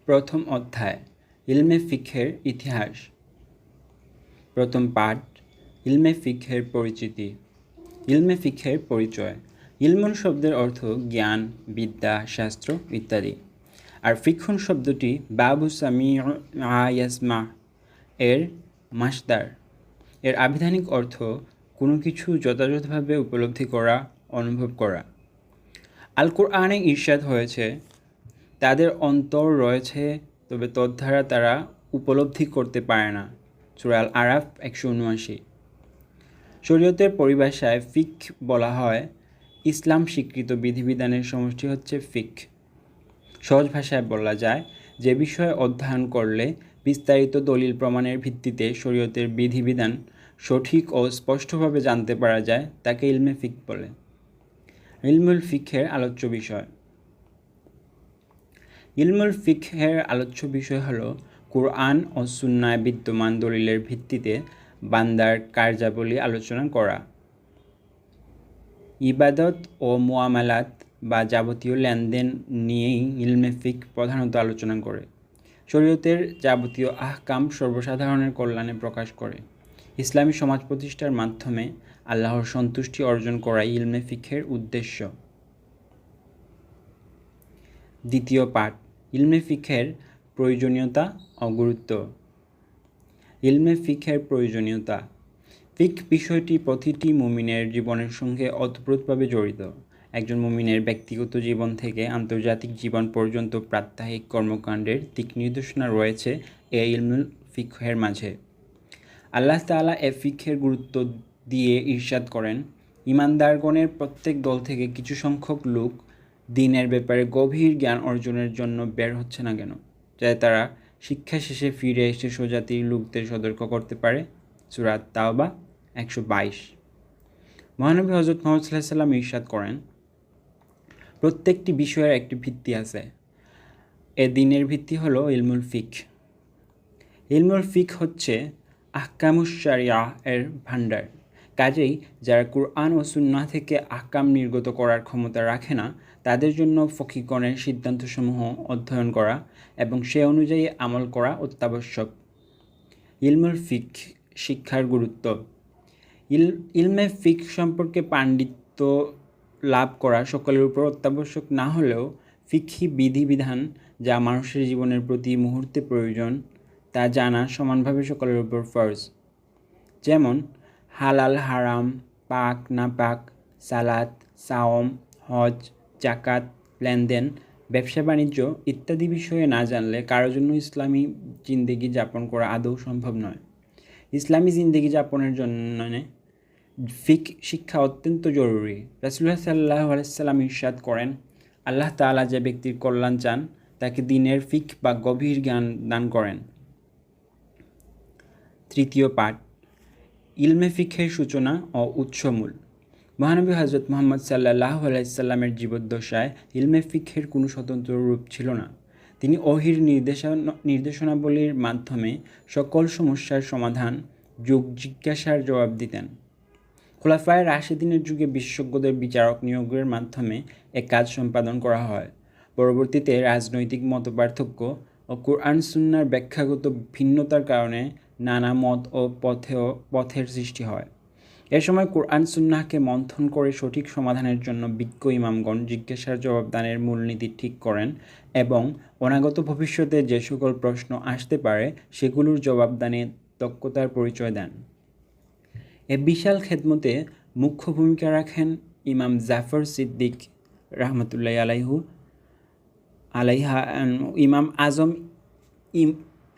প্রথম অধ্যায় ইলমে ফিকহের ইতিহাস। প্রথম পাঠ ইলমে ফিকহের পরিচিতি। ইলমে ফিকহের পরিচয়। ইলমুন শব্দের অর্থ জ্ঞান, বিদ্যা, শাস্ত্র ইত্যাদি। আর ফিকহুন শব্দটি বাবু ইয়াসমা এর মাসদার। এর আবিধানিক অর্থ কোনো কিছু যথাযথভাবে উপলব্ধি করা, অনুভব করা। আল কোরআনে ইরশাদ হয়েছে, তাদের অন্তর রয়েছে তবে তদ্বারা তারা উপলব্ধি করতে পারে না। সূরা আল আরাফ 179। শরীয়তের পরিভাষায় ফিক বলা হয় ইসলাম স্বীকৃত বিধিবিধানের সমষ্টি হচ্ছে ফিক। সহজ ভাষায় বলা যায়, যে বিষয়ে অধ্যয়ন করলে বিস্তারিত দলিল প্রমাণের ভিত্তিতে শরীয়তের বিধিবিধান সঠিক ও স্পষ্টভাবে জানতে পারা যায় তাকে ইলমে ফিক বলে। ইলমুল ফিকহের আলোচ্য বিষয়। ইলমুল ফিকহের আলোচ্য বিষয় হল কুরআন ও সুন্নায় বিদ্যমান দলিলের ভিত্তিতে বান্দার কার্যাবলী আলোচনা করা। ইবাদত ও মুআমালাত বা যাবতীয় লেনদেন নিয়েই ইলমে ফিক প্রধানত আলোচনা করে। শরীয়তের যাবতীয় আহকাম সর্বসাধারণের কল্যাণে প্রকাশ করে। ইসলামী সমাজ প্রতিষ্ঠার মাধ্যমে আল্লাহর সন্তুষ্টি অর্জন করাই ইলমে ফিকহের উদ্দেশ্য। দ্বিতীয় পাঠ ইলমে ফিকহের প্রয়োজনীয়তা ও গুরুত্ব। ইলমে ফিকহের প্রয়োজনীয়তা। ফিক বিষয়টি প্রতিটি মুমিনের জীবনের সঙ্গে ওতপ্রোতভাবে জড়িত। একজন মুমিনের ব্যক্তিগত জীবন থেকে আন্তর্জাতিক জীবন পর্যন্ত প্রাত্যহিক কর্মকাণ্ডের দিক নির্দেশনা রয়েছে এই ইলমুল ফিকহের মাঝে। আল্লাহ তাআলা এ ফিকহের গুরুত্ব দিয়ে ইরশাদ করেন, ঈমানদারগণের প্রত্যেক দল থেকে কিছু সংখ্যক লোক দ্বীনের ব্যাপারে গভীর জ্ঞান অর্জনের জন্য বের হচ্ছে না কেন, যাতে তারা শিক্ষা শেষে ফিরে এসে সোজাতির লোকদের সতর্ক করতে পারে। সূরা তাওবা 122। মহানবী হযরত মুহাম্মদ সাল্লাল্লাহু আলাইহি ওয়াসাল্লাম ইরশাদ করেন, প্রত্যেকটি বিষয়ের একটি ভিত্তি আছে। এ দ্বীনের ভিত্তি হলো ইলমুল ফিক। ইলমুল ফিক হচ্ছে আহকামুশ শারিয়া এর ভাণ্ডার। কাজেই যারা কুরআন ও সুন্নাহ থেকে আহকাম নির্গত করার ক্ষমতা রাখে না, তাদের জন্য ফকিহগণের সিদ্ধান্তসমূহ অধ্যয়ন করা এবং সে অনুযায়ী আমল করা অত্যাবশ্যক। ইলমুল ফিক শিক্ষার গুরুত্ব। ইলমে ফিক সম্পর্কে পাণ্ডিত্য লাভ করা সকলের উপর অত্যাবশ্যক না হলেও ফিকহি বিধিবিধান যা মানুষের জীবনের প্রতি মুহূর্তে প্রয়োজন তা জানা সমানভাবে সকলের উপর ফরজ। যেমন হালাল হারাম, পাক না পাক, সালাত, সাওম, হজ, জাকাত, লেনদেন, ব্যবসা বাণিজ্য ইত্যাদি বিষয়ে না জানলে কারোর জন্য ইসলামী জিন্দেগি যাপন করা আদৌ সম্ভব নয়। ইসলামী জিন্দেগি যাপনের জন্য ফিক শিক্ষা অত্যন্ত জরুরি। রাসূলুল্লাহ সাল্লাল্লাহু আলাইহি ওয়াসাল্লাম ইরশাদ করেন, আল্লাহ তাআলা যে ব্যক্তির কল্যাণ চান তাকে দ্বীনের ফিক বা গভীর জ্ঞান দান করেন। তৃতীয় পাঠ ইলমে ফিকহের সূচনা ও উৎসমূল। মহানবী হযরত মুহাম্মদ সাল্লাল্লাহু আলাইহি ওয়াসাল্লামের জীবদ্দশায় ইলমে ফিকহের কোনো স্বতন্ত্র রূপ ছিল না। তিনি ওহীর নির্দেশনাবলীর মাধ্যমে সকল সমস্যার সমাধান, যুগ জিজ্ঞাসার জবাব দিতেন। খোলাফায়ে রাশিদিনের যুগে বিশেষজ্ঞদের বিচারক নিয়োগের মাধ্যমে এ কাজ সম্পাদন করা হয়। পরবর্তীতে রাজনৈতিক মতপার্থক্য ও কুরআন সুন্নাহর ব্যাখ্যাগত ভিন্নতার কারণে নানা মত ও পথের সৃষ্টি হয়। এ সময় কুরআন সুন্নাহকে মন্থন করে সঠিক সমাধানের জন্য বিজ্ঞ ইমামগণ জিজ্ঞাসার জবাবদানের মূলনীতি ঠিক করেন এবং অনাগত ভবিষ্যতে যে সকল প্রশ্ন আসতে পারে সেগুলোর জবাবদানে দক্ষতার পরিচয় দেন। এ বিশাল খেদমতে মুখ্য ভূমিকা রাখেন ইমাম জাফর সিদ্দিক রাহমাতুল্লাহি আলাইহা, ইমাম আজম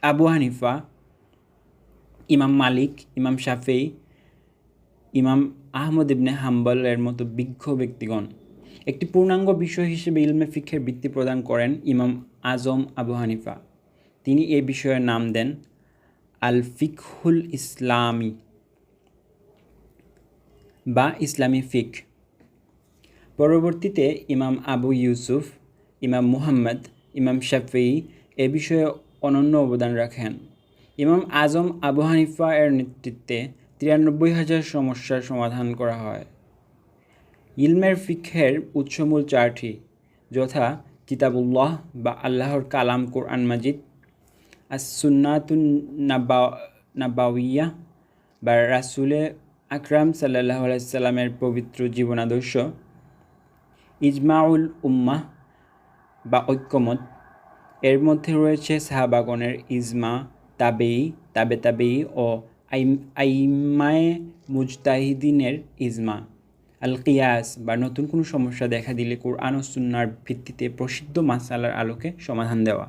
আবু হানিফা, ইমাম মালিক, ইমাম শাফেঈ, ইমাম আহমদ ইবনে হাম্বলের মতো বিজ্ঞ ব্যক্তিগণ। একটি পূর্ণাঙ্গ বিষয় হিসেবে ইলমে ফিকহের ভিত্তি প্রদান করেন ইমাম আজম আবু হানিফা। তিনি এ বিষয়ের নাম দেন আল ফিকহুল ইসলামী বা ইসলামী ফিক। পরবর্তীতে ইমাম আবু ইউসুফ, ইমাম মুহাম্মদ, ইমাম শাফেঈ এ বিষয়ে অনন্য অবদান রাখেন। ইমাম আজম আবু হানিফা এর নেতৃত্বে 93,000 সমস্যার সমাধান করা হয়। ইলমের ফিকহের উৎসমূল 4টি, যথা কিতাবুল্লাহ বা আল্লাহর কালাম কোরআন মাজিদ, সুন্নাতুন নাবাউইয়া বা রাসূলে আকরাম সাল্লাল্লাহু আলাইহি সাল্লামের পবিত্র জীবনাদর্শ, ইজমাউল উম্মাহ বা ঐক্যমত, এর মধ্যে রয়েছে সাহাবাগণের ইজমা, তাবেই ও আইম্মায়ে মুজতাহিদিনের ইজমা, আল কিয়াস বা নতুন কোনো সমস্যা দেখা দিলে কোরআন ও সুন্নাহর ভিত্তিতে প্রসিদ্ধ মাসআলার আলোকে সমাধান দেওয়া।